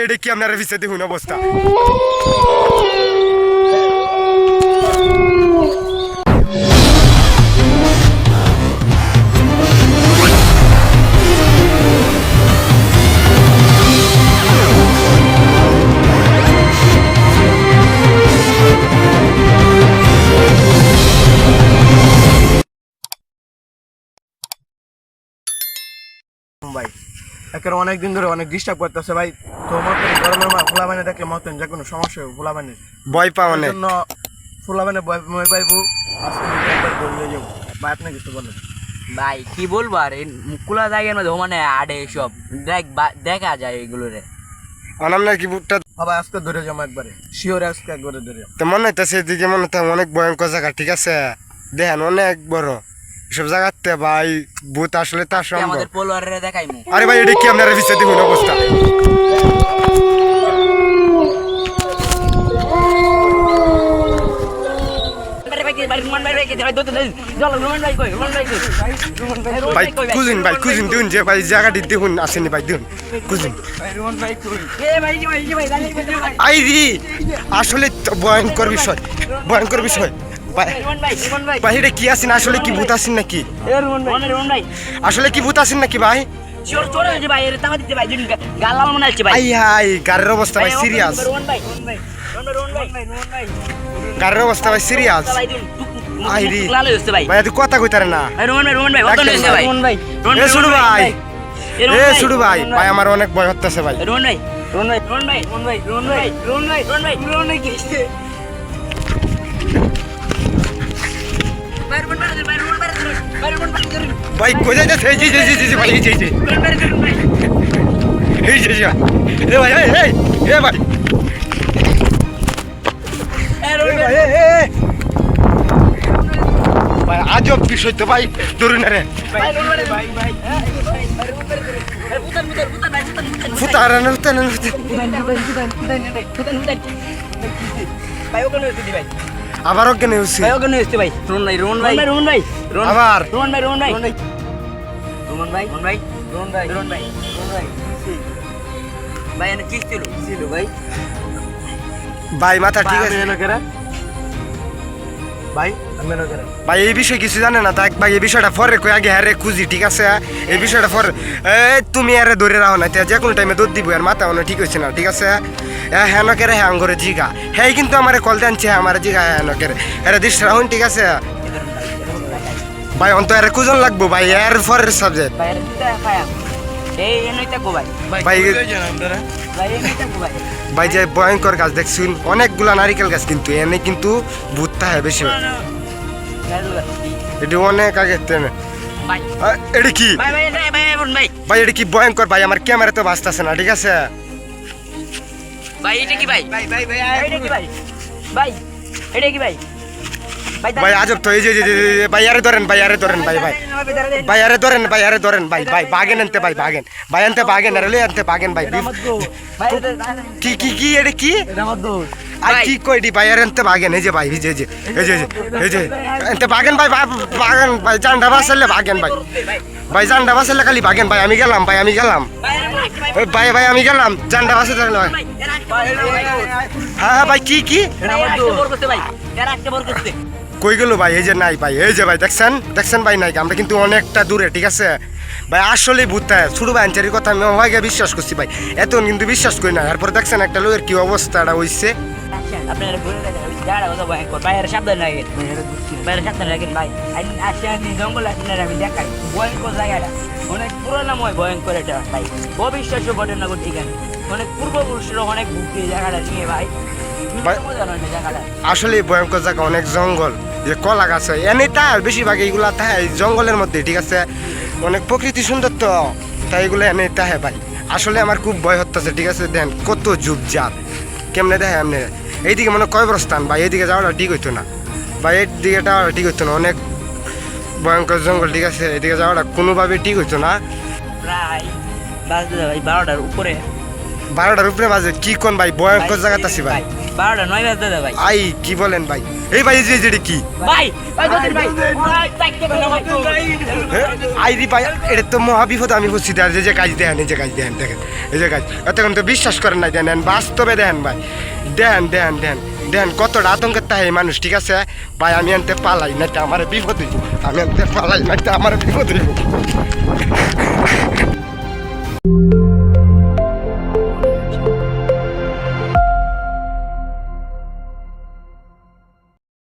এটা কি আপনারা ভিসাতে হুন অবস্থা ভাই একের অনেকদিন ধরে অনেক ডিস্টার্ব করতেছে ভাই। তো মতন গরমের মা ফুলা বানিয়ে দেখলে মতন যে কোনো সমস্যা হবে ফুলা বানিয়ে ভয় পাও অনেক জন্য ফুলা বানিয়ে ভয় পাইবো। আজকে একবার বললে যাবো ভাই, আপনি কিছু বলেন ভাই কি বলবো আর এই মুকুলা জায়গার মধ্যে মানে আডে সব দেখা যায় এগুলোরে। আপনার কি বুটটা বাবা আজকে ধরে যাবো একবারে শিওর, আজকে একবারে ধরে যাবো। তো মনে হইতেছে এদিকে মনে হতে অনেক ভয়ঙ্কর জায়গা, ঠিক আছে? দেখেন অনেক বড় এসব জায়গাতে ভাই ভূত আসলে তার সম্ভব। আমাদের পোলোয়ারে দেখাইমু। আরে ভাই এটা কি আপনারা ভিসাতে হুন অবস্থা ভাই কুজিন দিন যে ভাই জায়গাটি দেখুন আসেনি ভাই দেখুন কুজিন আই রি আসলে তো ভয়ঙ্কর বিষয় ভাই এটা কি আছেন আসলে কি ভূত আছেন নাকি? আসলে কি ভূত আছেন নাকি ভাই? আই হাই গাড়ির অবস্থা ভাই সিরিয়াস, গাড়ির অবস্থা ভাই সিরিয়াস। আই রি ভাই তুই কথা কইতারে না এ শুরু ভাই, এ শুরু ভাই ভাই আমার অনেক ভয় হচ্ছে ভাই। ভাই কই যাইতেছে এই যে ভাই এই যে এ ভাই এ ভাই ভাই আজব বিষয় তো ভাই ধরুন রে আবার ওখানে হচ্ছে আবার ভাই মাথা ঠিক আছে ভাই ভাই এই বিষয়ে কিছু জানে না তাই ভাই এই বিষয়টা পরে কই আগে হ্যাঁ রে খুঁজি, ঠিক আছে? এই বিষয়টা পরে তুমি আরে ধরে রাখো না যে কোনো টাইমে দৌড় দিব আর মাথা অনেক ঠিক হয়েছে না, ঠিক আছে? হ্যাঁ নকেরে হ্যাঁ করে জিগা হ্যাঁ কিন্তু আমার কল জানছে আমার জিগা হ্যাঁ নকেরে এরা দৃষ্টি রাখুন, ঠিক আছে? ভাই অন্ত এর কুজন লাগবো ভাই এর পরের সাবজেক্ট ভাই যে ভয়ঙ্কর গাছ দেখছুন অনেকগুলা নারিকেল গাছ কিন্তু এনে কিন্তু ভূতটা হয় বেশি এটা অনেক আগে এটা কি ভাই এটা কি ভয়ঙ্কর ভাই আমার ক্যামেরা তো বাঁচতেছে না, ঠিক আছে? ভাই আজব তো এই যে ভাই আরে ধরেন ভাই ভাই বাগেন আনতে ভাই বাগেন আরে লই আনতে বাগেন ভাই কি এটা কি আর কি কইডি ভাই আরে আনতে বাগেন এই যে ভাই এই যে আনতে বাগেন ভাই জান্ডা বাসালে বাগেন ভাই জান্ডা বাসালে খালি বাগেন ভাই আমি গেলাম ভাই আমি গেলাম জান্ডা বাসালে হ্যাঁ ভাই কি কই গেল ভাই? এই যে নাই ভাই এই যে ভাই দেখছেন ভাই নাই আমরা কিন্তু অনেকটা দূরে, ঠিক আছে ভাই? আসলে ভূত ছোট ভাই আনচারির কথা আমি হয়ে বিশ্বাস করছি ভাই, এত কিন্তু বিশ্বাস করি না। এরপরে দেখছেন একটা লোকের কি অবস্থাটা হইছে। অনেক পুরোনাময় ভয়ঙ্কর এটা ভাই, অবিশ্বাস্য ঘটনা ঘটে অনেক পূর্বপুরুষরা অনেক ভুক্তি জায়গাটা নিয়ে ভাই আসলে ভয়ঙ্কর জায়গা, অনেক জঙ্গল, যে কলা গাছ এনে তাই বেশিরভাগ এইগুলা তাই জঙ্গলের মধ্যে, ঠিক আছে? অনেক প্রকৃতি সুন্দর তো তাই এগুলো এনে তাই ভাই। আসলে আমার খুব ভয় হচ্ছে, ঠিক আছে? দেন কত ঝুপঝাপ কেমনে দেখে এমনি এইদিকে মনে কয়বরস্থান ভাই, এইদিকে যাওয়াটা ঠিক হইতো না ভাই, এইদিকে যাওয়াটা ঠিক হইতো না, অনেক ভয়ঙ্কর জঙ্গল, ঠিক আছে? এদিকে যাওয়াটা কোনোভাবে ঠিক হইতো না। প্রায় বাজে ভাই 12টার উপরে বাজে কি কোন ভাই ভয়ঙ্কর জায়গাতে আছি ভাই। 12টা 9 বাজতে দে ভাই আই কি বলেন ভাই এই ভাই এই যে যেটা কি ভাই ভাই দোস্ত ভাই ভাই চাইতে ভাই আইরি ভাই এটা তো মহাবিপদ আমি বুঝছি আর যে কাজ দেখেন এই যে কাজ দেখেন দেখেন এই যে কাজ এতক্ষণ তো বিশ্বাস করেন নাই দেন বাস্তবে দেখেন ভাই দেন কতটা আতঙ্কের তাহে মানুষ ঠিক আছে ভাই আমি আনতে পালাই না আমার বিপদ হইব আমি আনতে পালাই না আমার বিপদ হইব